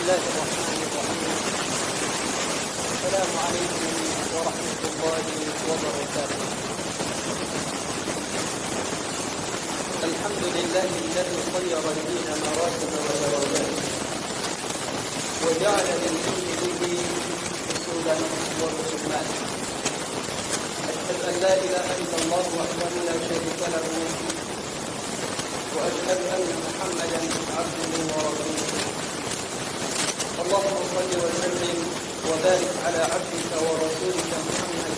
الله الرحمن الرحيم. السلام عليكم ورحمة الله وبركاته. الحمد لله الذي خير الدين مراتب ودرجات وجعل للدين به أصولا ورسومات. أشهد أن لا إله إلا الله وحده لا شريك له وأشهد أن محمدا عبده ورسوله. اللهم صل وسلم وبارك على عبدك ورسولك محمد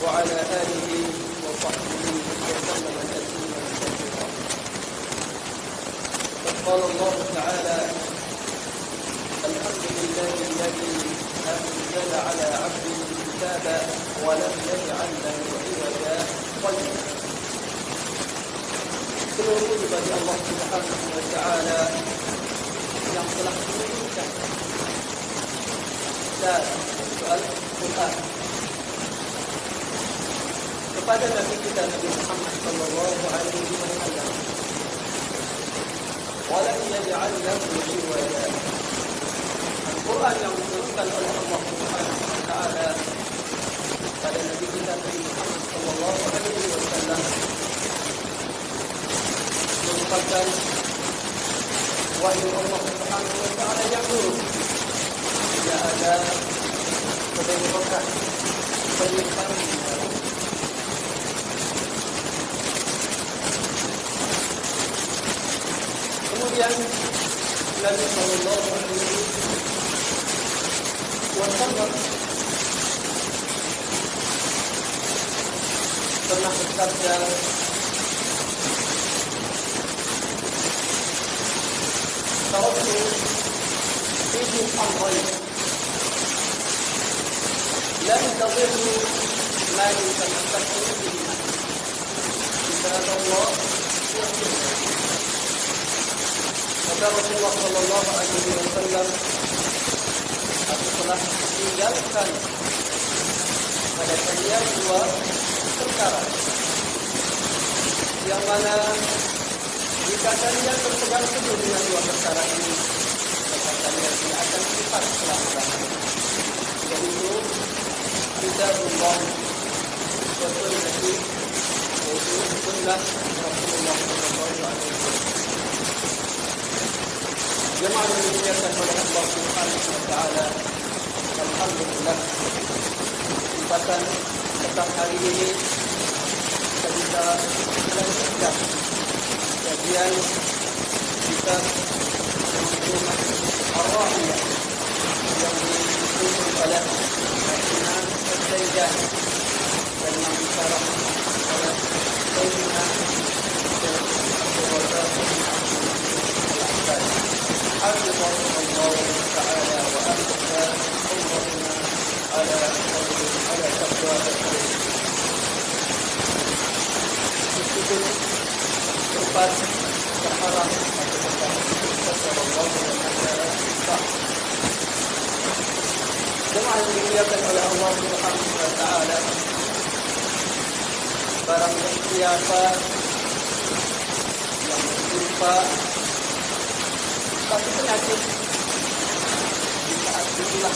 وعلى آله وصحبه وسلم تسليما كثيرا. قال الله تعالى: الحمد لله الذي أنزل على عبده الكتاب ولم يجعل له عوجا قيما. Seluruh puji bagi Allah Subhanahu wa Ta'ala yang telah menurunkan dan Al-Quran kepada Nabi kita Nabi Muhammad sallallahu alaihi wasallam. Walam yaj'al lahu iwaja. Al-Quran yang diturunkan oleh Allah Subhanahu wa Ta'ala pada Nabi kita Nabi Muhammad sallallahu alaihi wasallam merupakan wahyu Allah Subhanahu wa Ta'ala yang lurus. Tidak ada kebenaran, penyimpangan. Kemudian Nabi sallallahu alaihi wasallam pernah bersabda, "Taraktu fiikum amrayn lan tadillu ma in tamassaktum bihima, kitabullah wa sunnah." Kata Rasulullah sallallahu alaihi wasallam, aku telah tinggalkan pada kalian dua perkara yang mana jika kalian berpegang teguh dengan dua perkara ini, maka kalian tidak akan sifat selama-lamanya, yaitu kitabullah wa sunnah, yaitu sunnah Rasulullah sallallahu alaihi wasallam. Jemaah yang dimuliakan oleh Allah Subhanahu wa Ta'ala, alhamdulillah, kesempatan petang hari ini kita bisa melanjutkan kajian kitab Ar-Rahiyah yang disusun oleh Imam Al-Zaidani dan yang disyarah oleh Sayyidina Abdul Razak Al-Abbas. Hafizahullah Ta'ala wa ahsana umrahna ala taqwa al-Qur'an. Meskipun tempat terharam atau tempat secara Allah dan sah. Jemaah yang dimuliakan oleh Allah Subhanahu wa Ta'ala, barang siapa yang menimpa satu penyakit, di saat itulah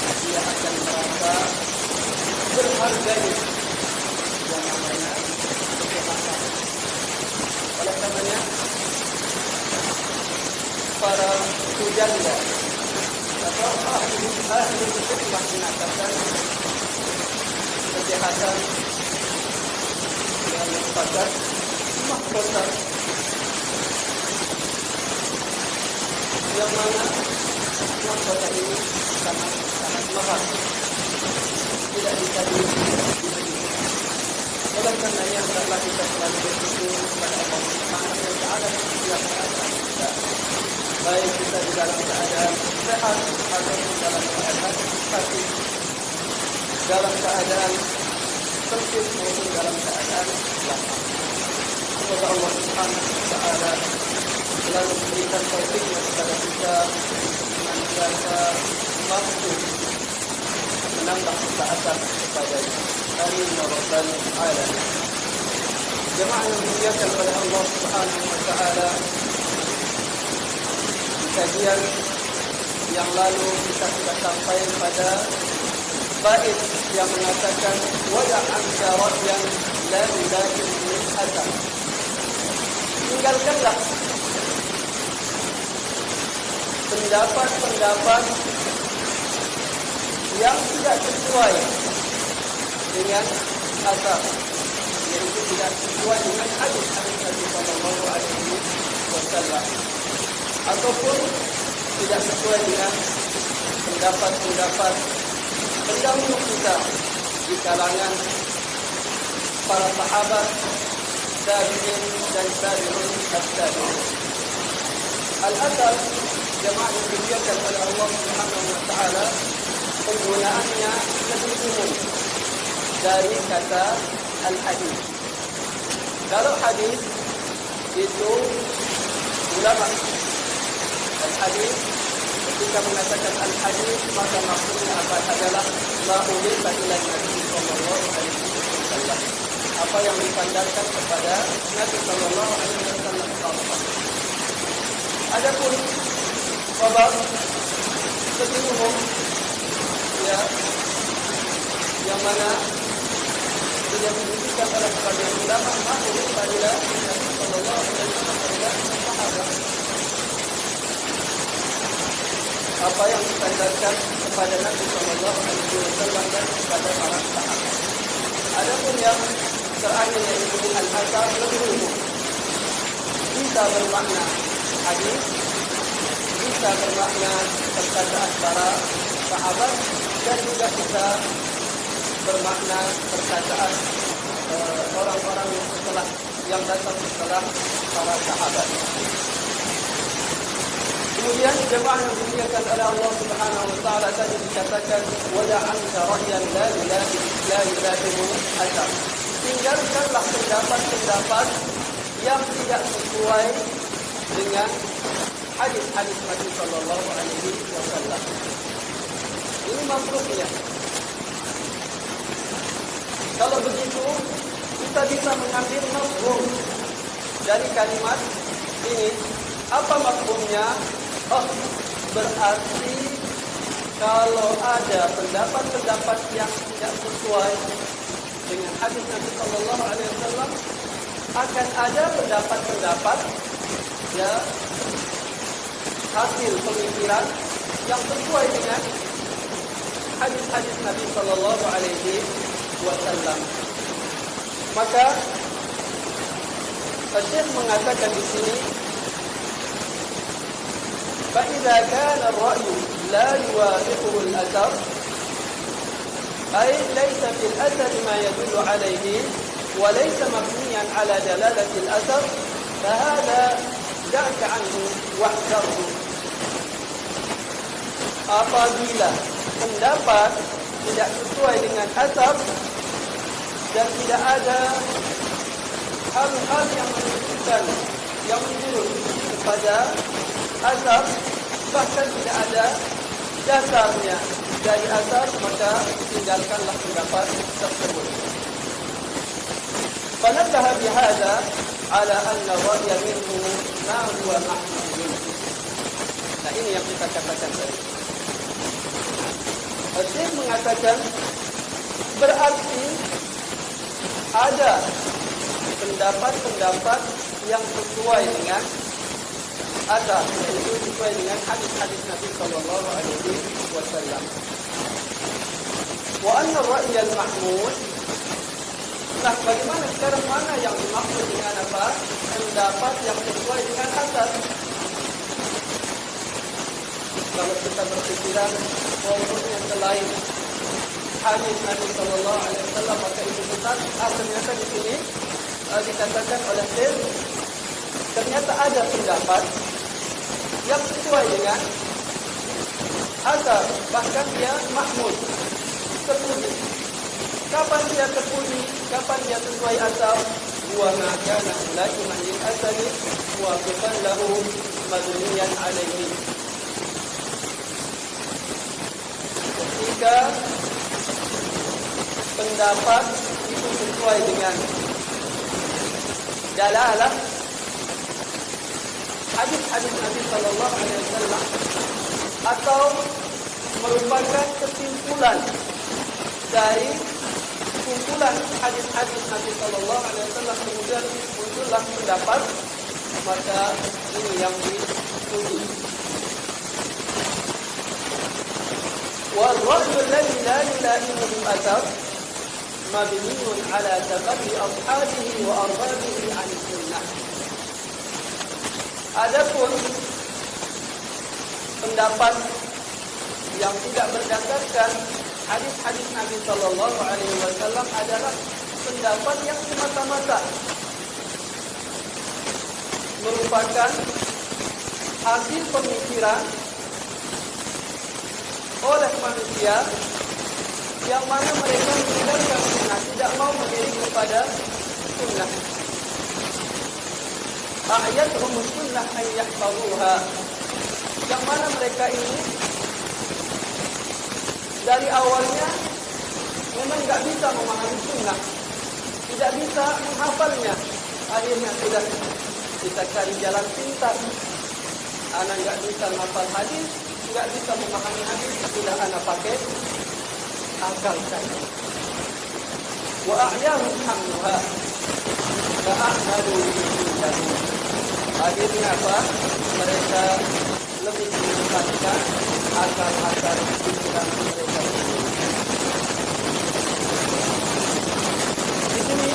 dia akan merasa berharganya yang namanya kesehatan. Oleh karenanya, para pujangga atau ahli hikmah mengatakan kesehatan yang merupakan mahkota yang mana mahkota ini sangat mahal, tidak bisa dibeli. Oleh karenanya, hendaklah kita selalu bersyukur kepada Allah Subhanahu wa Ta'ala setiap keadaan kita, baik kita di dalam keadaan sehat atau dalam keadaan sakit, dalam keadaan sempit maupun dalam keadaan lapang. Semoga Allah Subhanahu wa Ta'ala selalu memberikan taufiknya kepada kita senantiasa mampu menambah ketaatan kepada-Nya. Amin ya rabbal alamin. Jemaah yang dimuliakan oleh Allah Subhanahu wa Taala, kita kajian yang lalu kita sudah sampai pada bait yang mengatakan wada' anka radyan la ilahin min atam. Tinggalkanlah pendapat-pendapat yang tidak sesuai dengan asal, yaitu tidak sesuai dengan hadis-hadis Nabi sallallahu alaihi wasallam, ataupun tidak sesuai dengan pendapat-pendapat pendahulu kita di kalangan para sahabat, tabi'in dan tabi'un tabi'in. Al-athar jemaah yang dimuliakan oleh Allah Subhanahu wa taala, penggunaannya lebih umum dari kata al-hadis. Kalau hadis itu ulama al-hadis, ketika mengatakan al-hadis maka maksudnya adalah ma ulifa ila Nabi sallallahu alaihi wasallam, apa yang dipandarkan kepada Nabi sallallahu alaihi wasallam. Adapun khabar lebih umum, ya, yang mana tidak dibuktikan oleh sebagian ulama makhluk pada Nabi sallallahu alaihi wasallam dan sahabat, apa yang dipandarkan kepada Nabi sallallahu alaihi wasallam dan kepada para sahabat. Adapun yang terakhir yaitu al-athar lebih umum, bisa bermakna hadis, bisa bermakna perkataan para sahabat, dan juga bisa bermakna perkataan orang-orang yang datang setelah para sahabat. Kemudian jemaah yang dimuliakan oleh Allah Subhanahu wa taala tadi dikatakan wada' anka radyan la ilaha atam. Tinggalkanlah pendapat-pendapat yang tidak sesuai dengan hadis-hadis Nabi sallallahu alaihi wasallam. Ini mafhumnya. Kalau begitu, kita bisa mengambil mafhum dari kalimat ini. Apa mafhumnya? Oh, berarti kalau ada pendapat-pendapat yang tidak sesuai dengan hadis Nabi sallallahu alaihi wasallam, akan ada pendapat-pendapat, ya, hasil pemikiran yang sesuai dengan hadis-hadis Nabi sallallahu alaihi wasallam. Maka Syekh mengatakan di sini, فإذا كان الرأي لا يوافقه الأثر، أي ليس في الأثر ما يدل عليه وليس مبنيا على دلالة الأثر، فهذا دعك عنه واحذره. Apabila pendapat tidak sesuai dengan asar dan tidak ada hal-hal yang menunjukkan, yang menunjuk kepada asar, bahkan tidak ada dasarnya dari asar, maka tinggalkanlah pendapat tersebut. فنبه بهذا على أن الرأي منه ما هو محمود. Nah, ini yang kita katakan tadi. Syekh mengatakan berarti ada pendapat-pendapat yang sesuai dengan asar, yaitu sesuai dengan hadis-hadis Nabi sallallahu alaihi wasallam. Wa anna ar-ra'y al-mahmud. Nah, bagaimana sekarang, mana yang dimaksud dengan apa? Pendapat yang sesuai dengan asar. Kalau kita berpikiran pokoknya selain hadis Nabi sallallahu alaihi wasallam, maka itu benar. Ternyata di sini dikatakan oleh Syekh, ternyata ada pendapat yang sesuai dengan asar, bahkan dia mahmud, terpuji. Kapan dia terpuji? Kapan dia sesuai asar? Wa ma kana lakiman lil asari wa qifan lahu madniyan alaihi. Ketika pendapat itu sesuai dengan dalalah hadis-hadis Nabi sallallahu alaihi wasallam, atau merupakan kesimpulan dari kumpulan hadis-hadis Nabi Sallallahu Alaihi Wasallam, kemudian muncullah pendapat, maka ini yang dituju. والرأي الذي لا يلائمه الأثر مبني على تقلي أصحابه وأربابه عن السنة. Adapun pendapat yang tidak berdasarkan hadis-hadis Nabi Sallallahu Alaihi Wasallam adalah pendapat yang semata-mata merupakan hasil pemikiran oleh manusia yang mana mereka meninggalkan sunnah, tidak mau mengiring kepada sunnah. A'yatuhum sunnah an yahfazuha, yang mana mereka ini dari awalnya memang tidak bisa memahami sunnah, tidak bisa menghafalnya. Akhirnya sudah kita cari jalan pintas. Anak tidak bisa menghafal hadis, tidak bisa memahami hadis, sudah anak pakai akal saja. Wa a'yahum hamluha wa a'malu bihi. Akhirnya apa? Mereka lebih meningkatkan akal-akal pikiran mereka. Di sini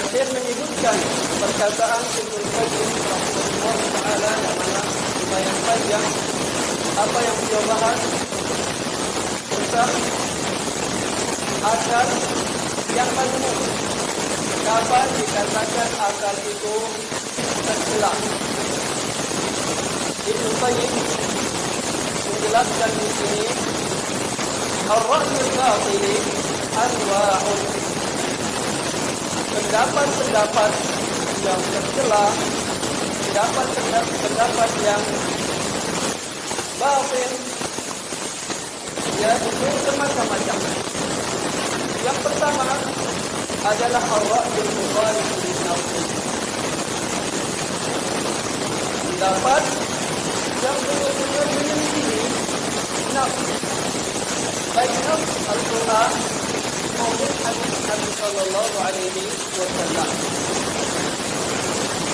Syekh menyebutkan perkataan Ibnu Qayyim rahimahullah taala yang mana lumayan panjang apa yang beliau bahas tentang akal yang majmuk. Kapan dikatakan akal itu tercela? Ibnu Qayyim menjelaskan di sini ar-ra'yul batil anwa'un. Pendapat-pendapat yang tercela, pendapat yang batil, yaitu bermacam-macam. Yang pertama adalah ar-ra'yul mukhalif lin-nafs. Pendapat yang benar-benar menyelidiki nafs, baik nafs Al-Quran maupun hadis Nabi Sallallahu Alaihi Wasallam.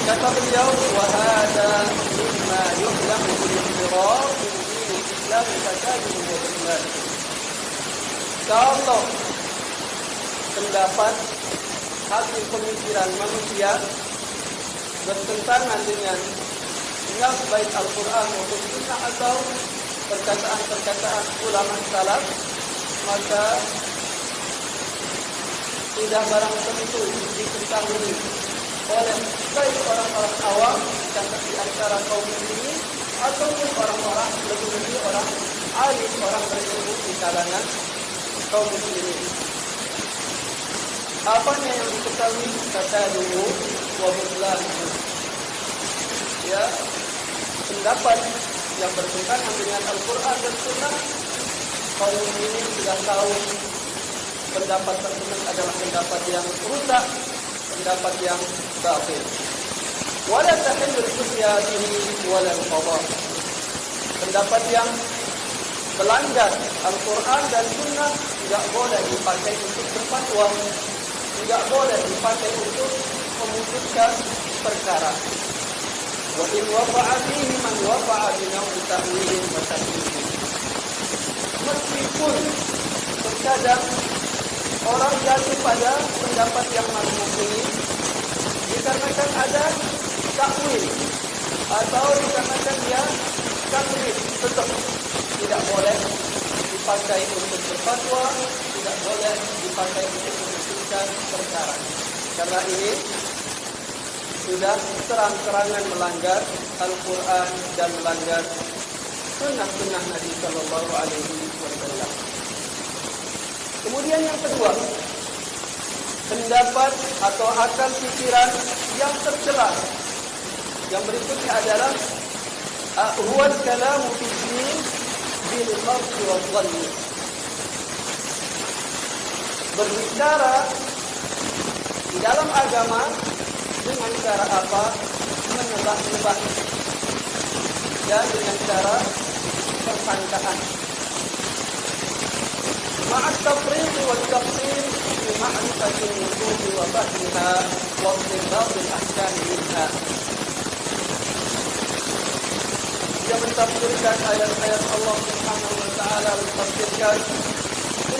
Kata beliau, wahada mimma yu'lamu bil-infirar min din Islam fasadu wa iman. Kalau pendapat hasil pemikiran manusia bertentangan dengan nas baik Al-Quran maupun Sunnah atau perkataan-perkataan ulama salaf, maka sudah barang tentu diketahui oleh baik orang-orang awam di antara kaum muslimin ataupun orang-orang lebih-lebih orang alim, orang berilmu di kalangan kaum muslimin. Apanya yang diketahui? Fasaduhu wa butlanuhu. Ya, pendapat yang bertentangan dengan Al-Quran dan Sunnah, kaum muslimin sudah tahu pendapat tersebut adalah pendapat yang rusak, pendapat yang batil. Wala tahillu al-hujja bihi wala al-qada. Pendapat yang melanggar Al-Quran dan Sunnah tidak boleh dipakai untuk berfatwa, tidak boleh dipakai untuk memutuskan perkara. Wa in waqa'a fihi man waqa'a bi naw'i ta'wil wa takwil. Meskipun terkadang orang jatuh pada pendapat yang majmuk ini dikarenakan ada takwil atau dikarenakan dia takwil, tetap tidak boleh dipakai untuk berfatwa, tidak boleh dipakai untuk memutuskan perkara. Karena ini sudah terang-terangan melanggar Al-Quran dan melanggar sunnah-sunnah Nabi Sallallahu Alaihi Wasallam. Kemudian yang kedua, pendapat atau akal pikiran yang tercela. Yang berikutnya adalah huwa al-kalamu fi din bil qasd wa dhann. Berbicara di dalam agama dengan cara apa? Menebak-nebak dan dengan cara sangkaan. Ma'at tafriq wa tafsir fi ma'rifati an-nusus wa fahmiha wa istinbat al-ahkam minha. Dia mentafsirkan ayat-ayat Allah Subhanahu wa taala, mentafsirkan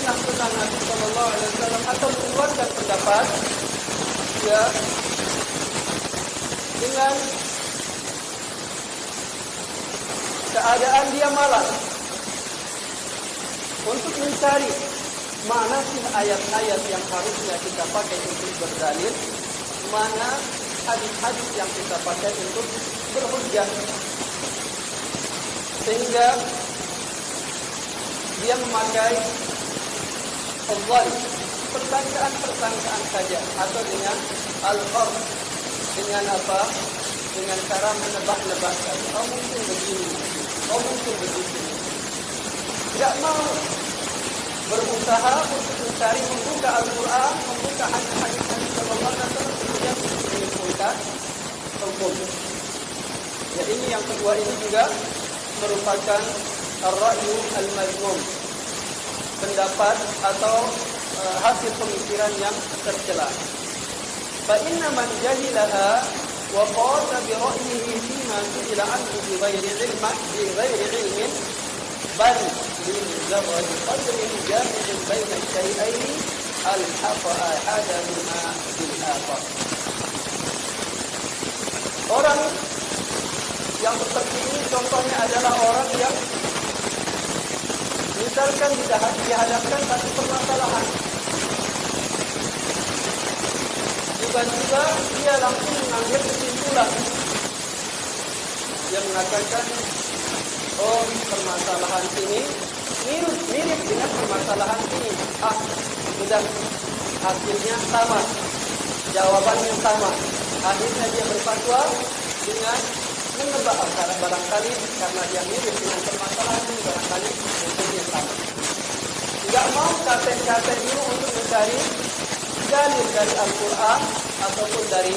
sunnah Nabi sallallahu alaihi wasallam, atau mengeluarkan pendapat ya dengan keadaan dia malas untuk mencari mana sih ayat-ayat yang harusnya kita pakai untuk berdalil, mana hadis-hadis yang kita pakai untuk berhujjah, sehingga dia memakai pertanyaan saja, atau dengan al-qarn, dengan apa? Dengan cara menebak-nebak saja. Oh mungkin begini, oh mungkin begitu. Tidak mau berusaha untuk mencari, membuka Al-Quran, membuka hadis-hadis Rasulullah SAW, kemudian menyimpulkan hukum. Ya, ini yang kedua, ini juga merupakan ar-ra'yu al-mazmum, pendapat atau hasil pemikiran yang tercela. Fa inna man jahilaha wa qala bi ra'yihi fima su'ila anhu bi ghairi ilmin bal li mujarrad qadrin jami'in baina shay'aini al-haqa ahadahuma bil akhar. Orang yang seperti ini contohnya adalah orang yang misalkan dihadapkan satu permasalahan, tiba-tiba dia langsung mengambil kesimpulan. Dia mengatakan, oh permasalahan ini mirip dengan permasalahan ini. Sudah, hasilnya sama, jawabannya sama. Akhirnya dia berfatwa dengan menebak antara barangkali karena dia mirip dengan permasalahan ini, barangkali hukumnya sama. Tidak mau capek-capek dulu untuk mencari dalil dari Al-Quran ataupun dari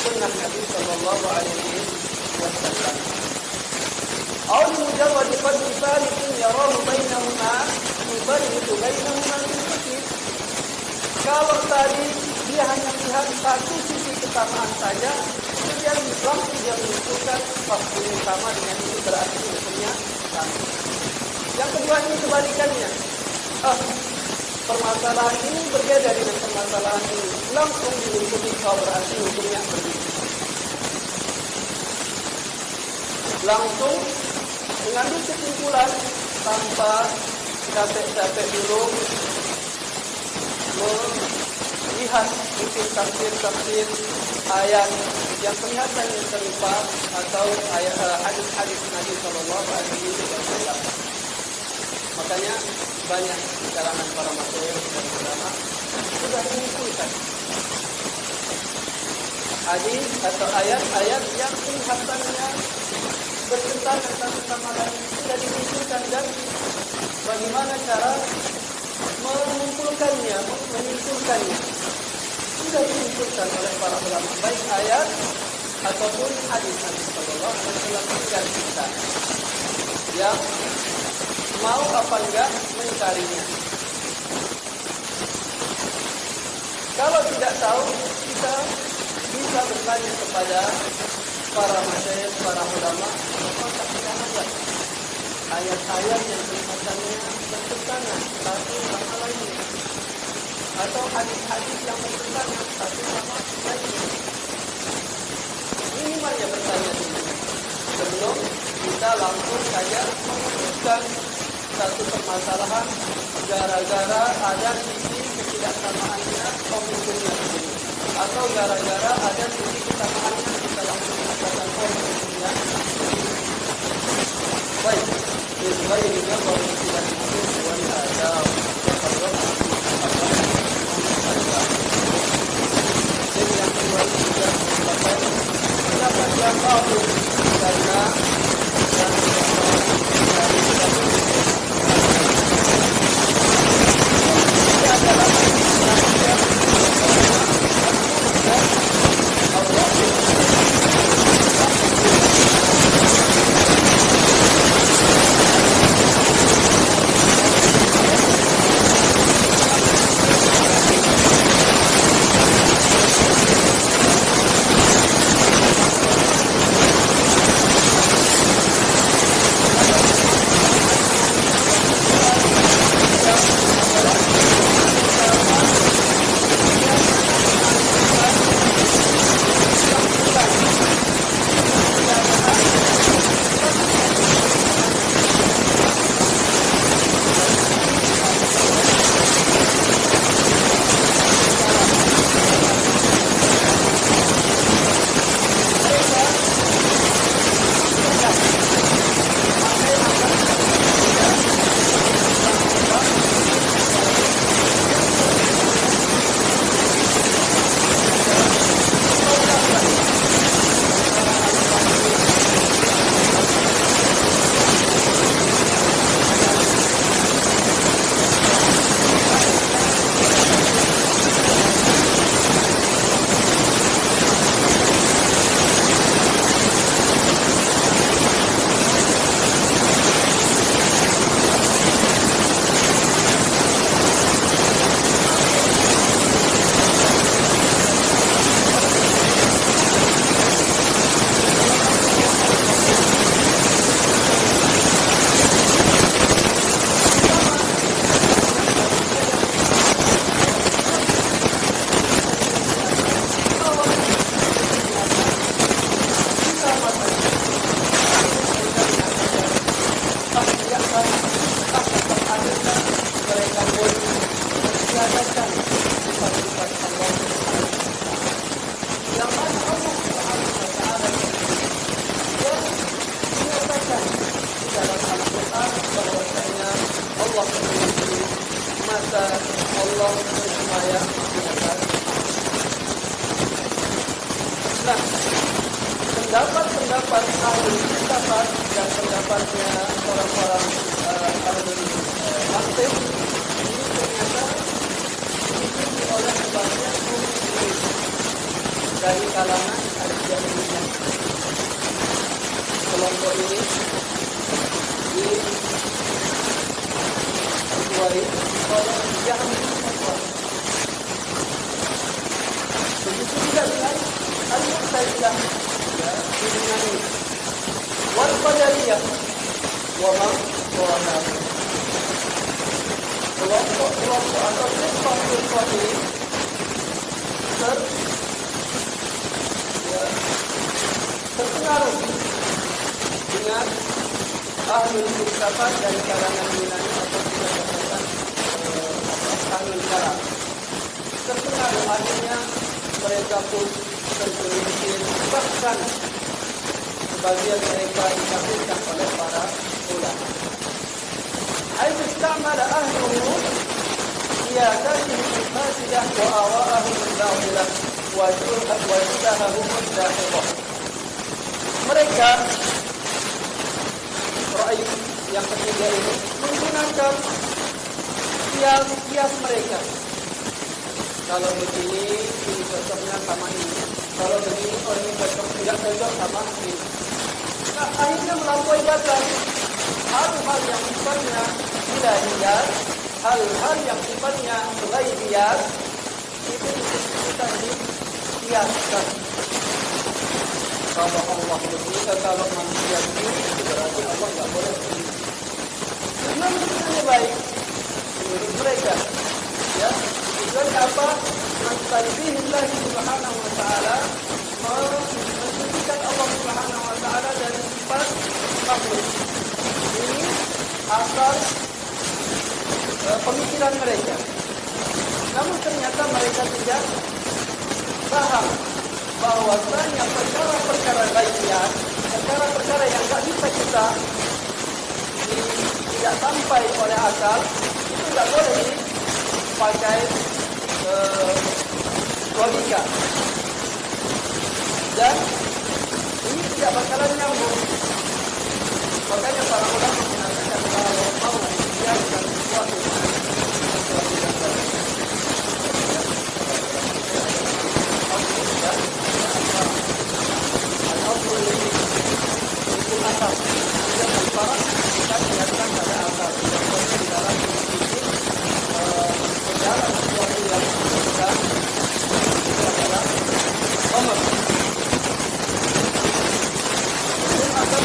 sunnah Nabi Sallallahu Alaihi Wasallam. Aw mujarrad qadri fariqin yarahu bainahuma yufarriqu bainahuma bil kathir. Kalau tadi dia hanya melihat satu sisi kesamaan saja, kemudian langsung dia menentukan waktu yang sama dengan itu berarti hukumnya sama. Yang kedua ini kebalikannya. Permasalahan ini berbeda dengan permasalahan ini, langsung dihukumi berarti hukumnya berbeda. Langsung mengambil kesimpulan tanpa capek-capek dulu melihat mungkin tafsir ayat yang kelihatannya serupa atau hadis-hadis Nabi Sallallahu Alaihi Wasallam. Makanya banyak di kalangan para masyayikh dan ulama sudah menyimpulkan hadis atau ayat-ayat yang kelihatannya bertentangan satu sama lain, sudah dimunculkan, dan bagaimana cara menyimpulkannya sudah dimunculkan oleh para ulama, baik ayat ataupun hadis-hadis Sallallahu Alaihi Wasallam. Tinggal kita yang mau apa enggak mencarinya. Kalau tidak tahu, kita bisa bertanya kepada para masyayikh, para ulama, apakah kita ada ayat-ayat yang kelihatannya bertentangan satu sama lainnya, atau hadis-hadis yang bertentangan satu sama lainnya. Minimalnya bertanya dulu sebelum kita langsung saja memutuskan satu permasalahan gara-gara ada sisi ketidaksamaannya hukumnya begini, atau gara-gara ada sisi kesamaannya kita langsung mengatakan hukumnya. Baik, ini kalau tidak disebut ada jadi yang kedua juga pendapat yang bagus karena Allah bersemayam di atas. Nah, pendapat ahli filsafat dan pendapatnya orang-orang ahli mantik ini ternyata diikuti oleh sebagian muslim dari kalangan al-Jahmiyah. Kelompok ini dikuasai oleh Jahmiyah. Begitu juga dengan al-Mu'tazilah, ya, dengan wal Qadariyah, wa man wa'ala. Kelompok atau firqah ini terpengaruh dengan ahlul filsafat dari kalangan Yunani atau kita katakan ahlul kalam. Terpengaruh, akhirnya mereka pun tergelincir, bahkan sebagian mereka dikafirkan oleh para ulama. Aitu istamala ahluhu siyasatihim al-fasidah wa awa'ahum al-ba'ilah wa judahahum al-dahiqah. Mereka Ra'i yang ketiga ini menggunakan kias mereka. Kalau begini, ini cocoknya sama ini. Kalau begini, ini cocok, tidak cocok sama ini. Nah, akhirnya melampaui batas. Hal-hal yang sifatnya ilahiyat, hal-hal yang sifatnya ghaibiyat, itu kita dikiaskan. Kalau Allah begini, kalau manusia begini, itu berarti Allah nggak boleh begini. Memang itu baik menurut mereka, ya. Tujuan apa? Mentasbihillah subhanahu wa ta'ala, mensucikan Allah subhanahu wa ta'ala dari sifat makhluk. Ini asal pemikiran mereka. Namun ternyata mereka tidak paham bahwasanya perkara-perkara ghaibiyat, perkara-perkara yang tak bisa kita tidak sampai oleh akal, itu tidak boleh dipakai logika, dan ini tidak bakalan nyambung. Makanya para ulama mengatakan kalau mau mengiyakan sesuatu yang baik, asal yang para kita lihatkan pada asal yang di dalam segala sesuatu yang kita adalah nomor. Asal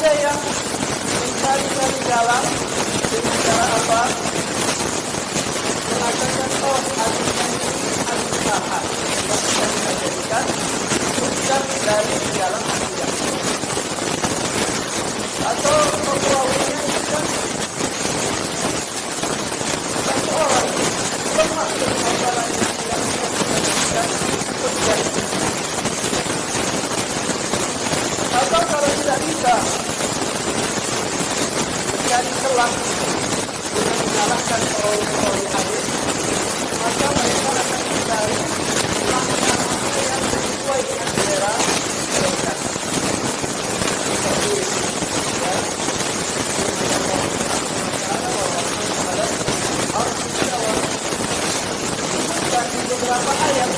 Ada yang mencari-cari jalan dengan cara apa? Mengatakan, oh hadisnya ini hadis ahad yang bisa kita jadikan hujjah dari dalam akidah. Atau perawinya itu kan satu orang lemah dari masalahnya yang bisa kita jadikan hujjah. Atau kalau tidak bisa mencari celah dengan menyalahkan perawi hadis, maka mereka akan mencari makna-makna yang sesuai dengan selera mereka. Seperti ya, dan di beberapa ayat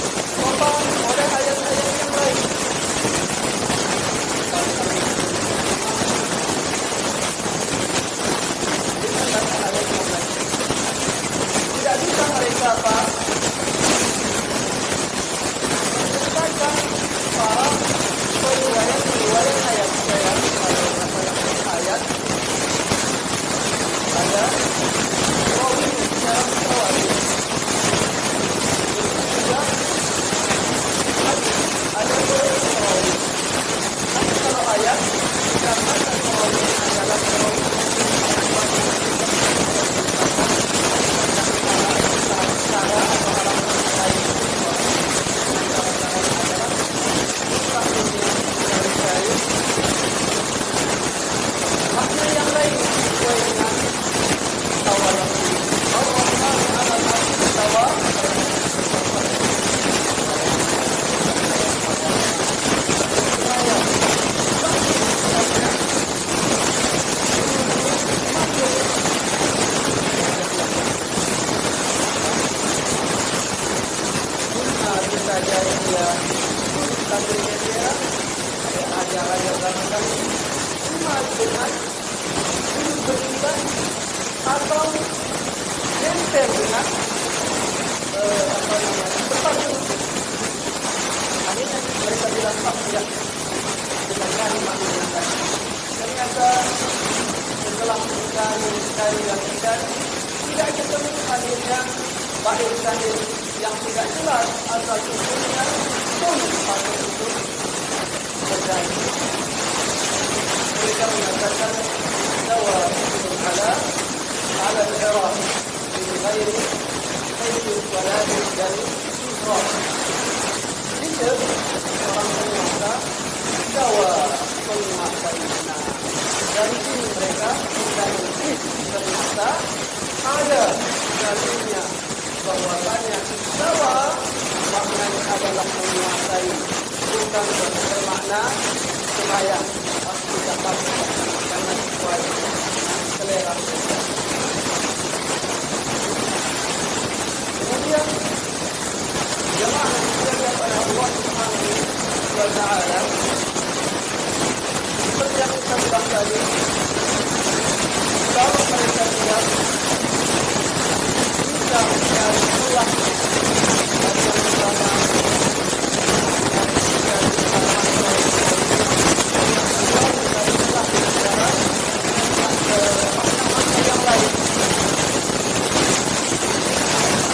ditopang oleh ayat-ayat yang lain. Tidak bisa mereka apa? Menyelesaikan para periwayat ayat saya ayat ada rawi secara mutawatir. Juga ada beberapa rawi. Tapi kalau ayat dikatakan rawi adalah rawi cara atau alasan lain makna yang lain sesuai dengan tawa yang tawa saja dia sambil bergerak ajar-ajar dalam cuma dengan beriman atau nempel dengan tempat itu. Akhirnya mereka bilang tidak dengan kalimat ini. Ternyata setelah mencari dan tidak ketemu akhirnya bahir yang tidak jelas asal usulnya pun pada itu terjadi. Mereka mengatakan bahwa ala al-Iraq di ghairi haythu walad dan Isra. Jika orang penguasa bahwa penguasa Islam dari sini mereka mengetahui ternyata ada dalilnya bahwasanya bahwa maknanya adalah menguasai, bukan bermakna sembahyang. Pasti dapat karena sesuai selera mereka. Kemudian jemaah yang dijaga oleh Allah Subhanahu wa Ta'ala, seperti yang kita bilang tadi, kalau mereka tidak bisa mencari pulang dari yang pertama yang lain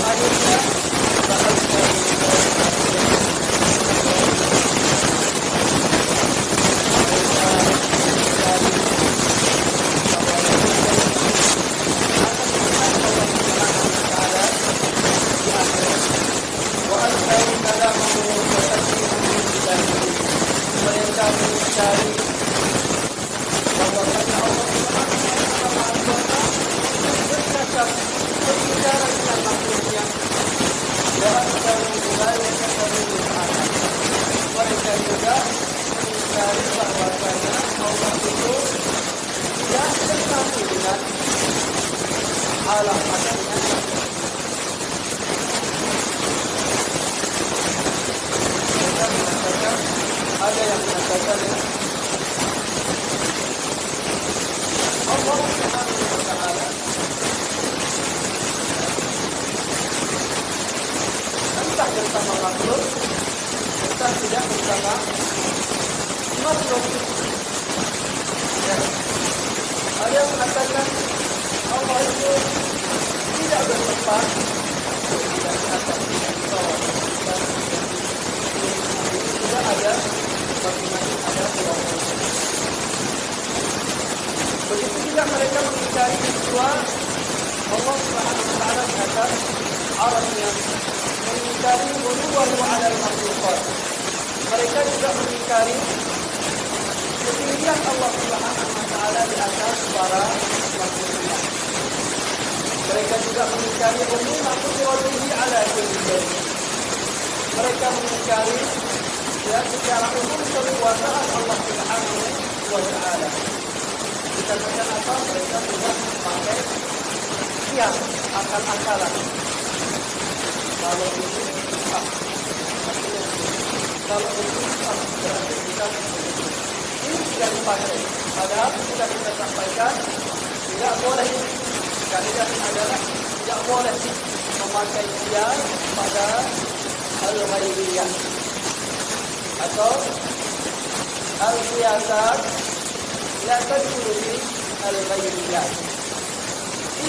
akhirnya mereka mencari bahwasanya Allah Subhanahu wa Ta'ala bercakap berbicara dengan makhluknya dalam wilayah kekayaan. Mereka juga mencari bahwasanya Allah itu tidak bersatu dengan alam adanya. Mereka mengatakan, ada yang mengatakan Allah Subhanahu wa Ta'ala entah bersama makhluk, entah kita tidak bersama makhluk. Ya. Ada yang mengatakan Allah itu tidak bertempat, tidak di atas, tidak di bawah, dan tidak ada bagaimana ada pulau. Begitu juga mereka mengingkari bahwa Allah Subhanahu wa taala di atas arasnya, mengingkari uluwwah ala al-makhluqat. Mereka juga mengingkari ketinggian Allah Subhanahu wa taala di atas para makhluknya. Mereka juga mengingkari umum qudratihi ala kulli syai'. Mereka mengingkari secara umum kekuasaan Allah Subhanahu wa taala. Dikarenakan apa? Mereka sudah memakai kias, akal-akalan. Kalau ini kalau ini berarti kita ini tidak dipakai. Padahal sudah kita sampaikan tidak boleh. Kaidah adalah tidak boleh memakai kias pada al-ghaibiyah atau al-qiyasat la tadkhulu fi al-ghaibiyah.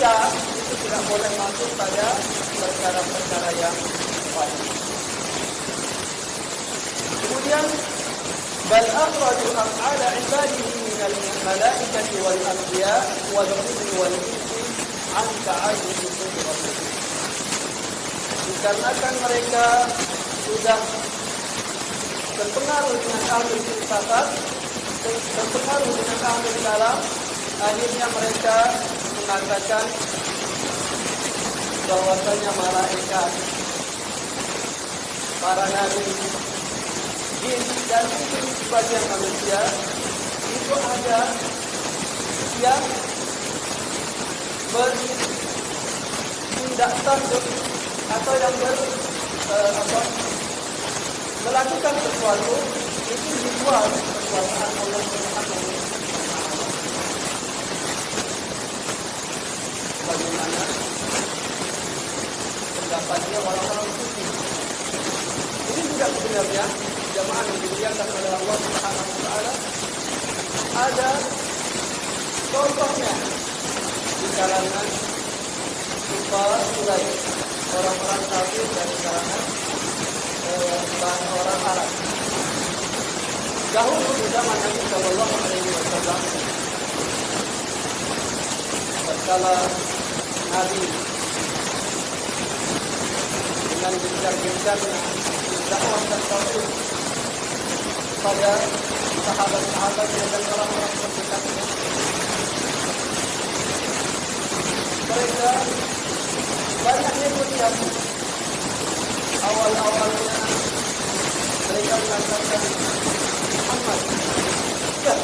Ia itu tidak boleh masuk pada perkara-perkara yang wajib. Kemudian bal akhraju af'ala ibadihi min al-malaikati wal anbiya wal jinni wal insi an ta'ayyud qudratihi. Dikarenakan mereka sudah terpengaruh dengan ahli filsafat, terpengaruh dengan ahli kalam, akhirnya mereka mengatakan bahwasanya malaikat, para nabi, jin dan mungkin sebagian manusia itu ada yang bertindak tanduk atau yang melakukan sesuatu itu di luar kekuasaan Allah Subhanahu wa taala. Bagaimana pendapatnya orang-orang sufi? Ini juga sebenarnya jamaah yang dimuliakan oleh Allah Subhanahu wa taala ada contohnya di kalangan kufar Quraisy, orang-orang kafir dari kalangan orang Arab. Dahulu di zaman Nabi Sallallahu Alaihi Wasallam, tatkala Nabi dengan gencar-gencarnya dakwah tauhid pada sahabat-sahabatnya dan orang-orang terdekatnya, mereka banyak negosiasi. Awal-awalnya mereka mengatakan Muhammad, ya,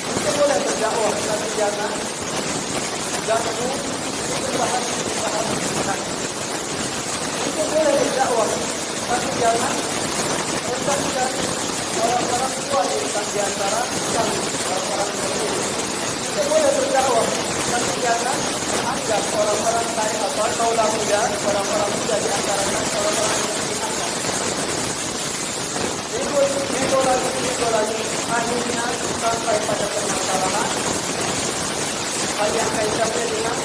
kita boleh berdakwah, tapi jangan ganggu bahan-bahan kita. Kita boleh berdakwah, tapi jangan rendahkan orang-orang tua di antara kami, orang-orang tua. Kita boleh berdakwah, tapi jangan anggap orang-orang kaya atau kaulah muda, orang-orang muda di antara orang-orang yang diangkat. Itu lagi, akhirnya sampai pada permasalahan yang kaitannya dengan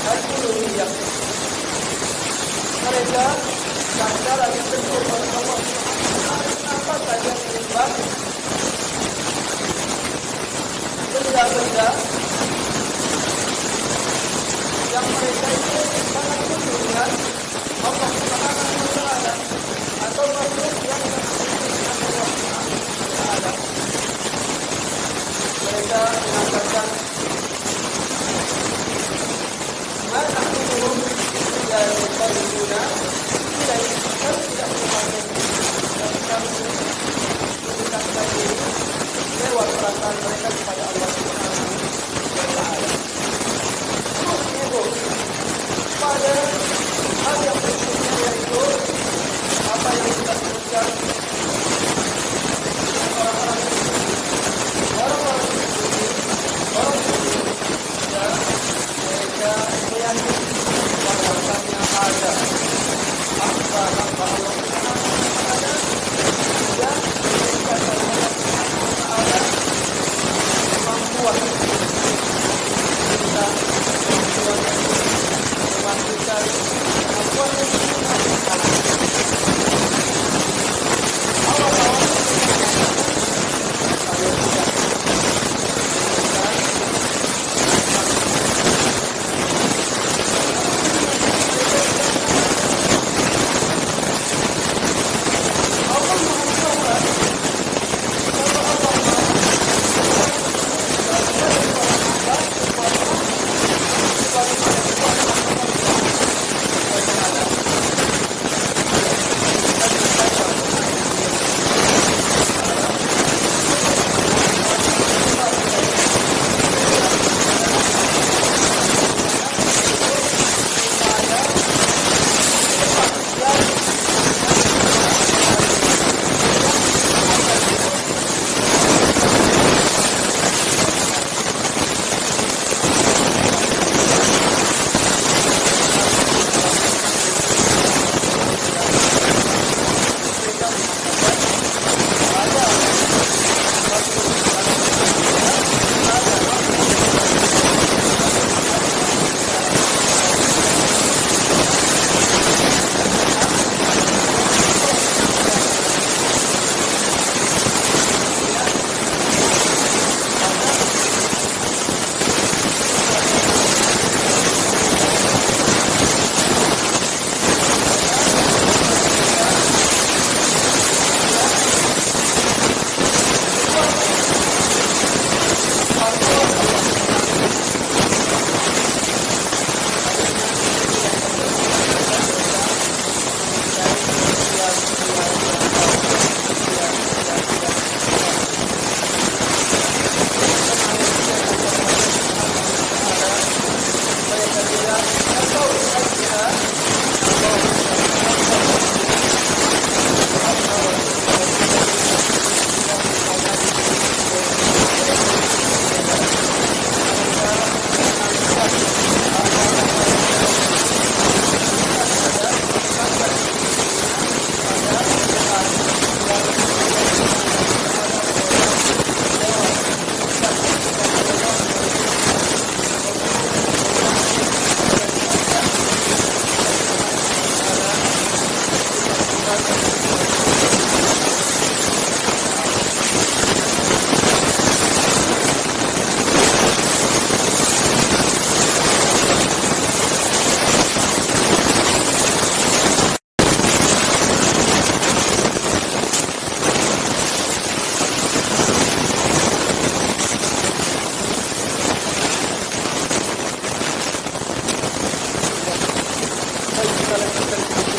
al-uluhiyah. Mereka secara ditentukan oleh Allah apa saja menyembah benda-benda yang mereka itu sangat butuh dengan Allah Subhanahu wa taala atau makhluk yang dengan Allah Subhanahu wa taala. Mereka mengatakan ma nahnuhum illa yuqarribuna ilaihi, kami tidak memakai dan kami mendekatkan diri lewat perasaan mereka kepada Allah Subhanahu wa taala. Pada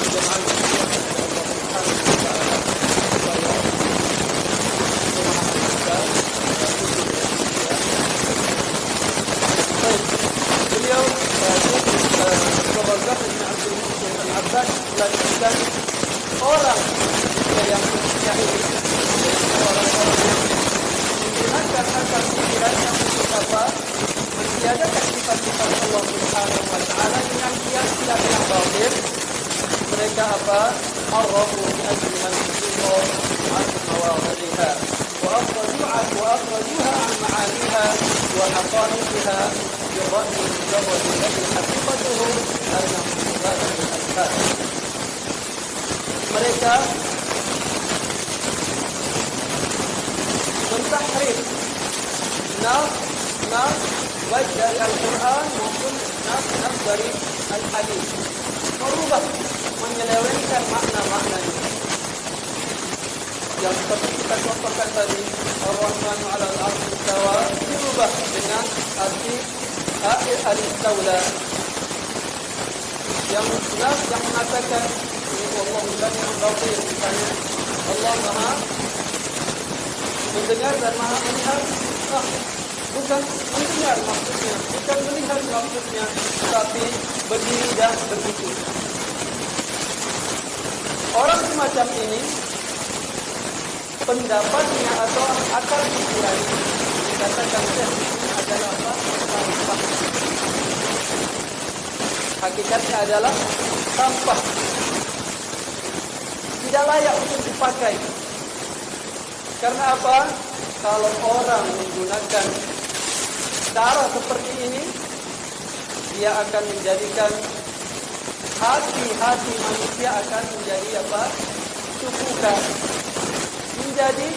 jemaah Allah Subhanahu wa taala supaya pemahaman kita baik. Beliau Abu Bakar bin Abdul Muhsin Al-Abbad melanjutkan orang yang jahil, orang-orang yang menggunakan akal pikirannya untuk apa? Mentiadakan sifat-sifat Allah Subhanahu wa taala dengan kias-kias yang batil. Mereka apa? Arrafu bi ajli man yusiru an mawadhiha wa akhrajuha an ma'aniha wa haqa'iqiha bi ra'yi al-jarrah alladhi haqiqatuhu annahu sifat al-alfaz. Mereka mentahrif nas baik dari Al-Quran maupun nas dari Al-Hadis, merubah, menyelewengkan makna-maknanya. Yang seperti kita contohkan tadi, Ar-Rahmanu 'alal 'arsy istawa dirubah dengan arti al-istawla. Yang nas yang mengatakan Allah sami'un basir, misalnya Allah Maha mendengar dan Maha melihat. Bukan mendengar maksudnya, bukan melihat maksudnya, tapi berdiri dan berzikir. Orang semacam ini pendapatnya atau akal pikirannya dikatakan adalah apa? Sampah. Hakikatnya adalah sampah. Tidak layak untuk dipakai. Karena apa? Kalau orang menggunakan cara seperti ini, dia akan menjadikan hati-hati manusia akan menjadi apa? Cukukan, menjadi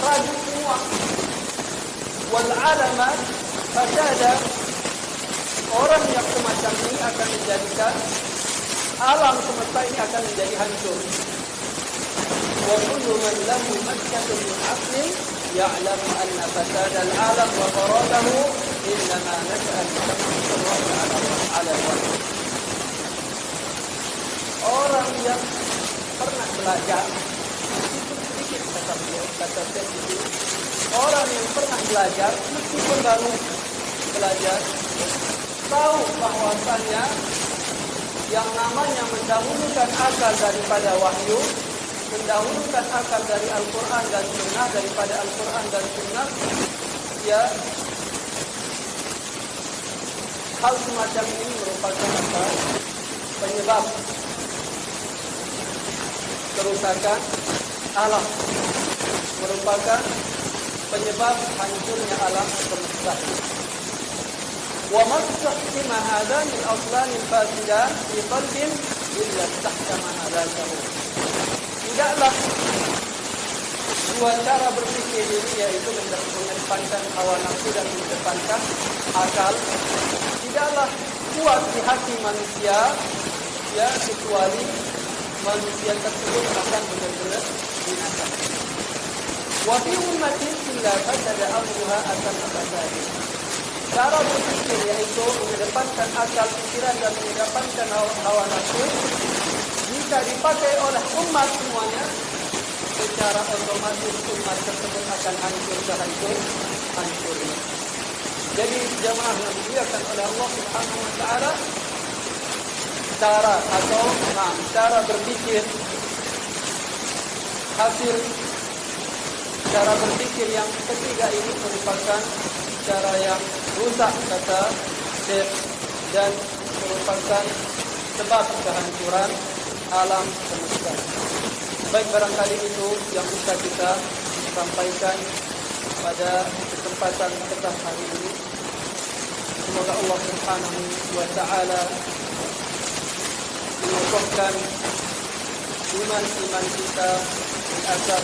ragu semua. Wal alamat fasada. Orang yang semacam ini akan menjadikan alam semesta ini akan menjadi hancur. Wa kullu man lahu makkatun min aqlin ya'lamu anna fasada al-alam wa faradahu innama nas'al ala al-wahid. Orang yang pernah belajar, sedikit kata itu. Orang yang pernah belajar, meskipun baru belajar, tahu bahwasannya yang namanya mendahulukan akal daripada wahyu, mendahulukan akal dari Al-Quran dan Sunnah daripada Al-Quran dan Sunnah, ya, hal semacam ini merupakan apa? Penyebab kerusakan alam, merupakan penyebab hancurnya alam semesta. Wa mastahkama hadha min aslan fasidan fi qalbin illa tahkama hadatahu. Tidaklah dua cara berpikir ini, yaitu mengedepankan hawa nafsu dan mengedepankan akal, tidaklah kuat di hati manusia, ya, kecuali manusia tersebut akan benar-benar binasa. Wa fi ummatin illa fasada amruha akan fasadi. Cara berpikir yaitu mengedepankan akal pikiran dan mengedepankan hawa nafsu, jika dipakai oleh umat semuanya, secara otomatis umat tersebut akan hancur hancurnya. Jadi jemaah yang dimuliakan oleh Allah Subhanahu wa taala, cara berpikir, hasil cara berpikir yang ketiga ini merupakan cara yang rusak, kata Syekh, dan merupakan sebab kehancuran alam semesta. Baik, barangkali itu yang bisa kita sampaikan pada kesempatan petang hari ini. Semoga Allah Subhanahu wa taala mengukuhkan iman kita di atas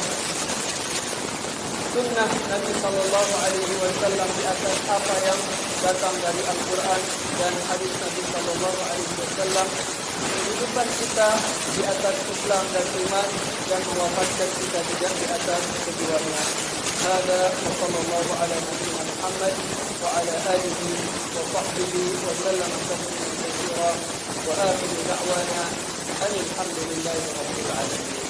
sunnah Nabi sallallahu alaihi wasallam, di atas apa yang datang dari Al-Quran dan hadis Nabi sallallahu alaihi wasallam, menghidupkan kita di atas Islam dan iman, dan mewafatkan kita juga di atas keduanya. Hada wa sallallahu ala nabiyyina Muhammad wa ala alihi wa sahbihi wa sallam tasliman katsira wa akhiru da'wana Alhamdulillahirabbil alamin.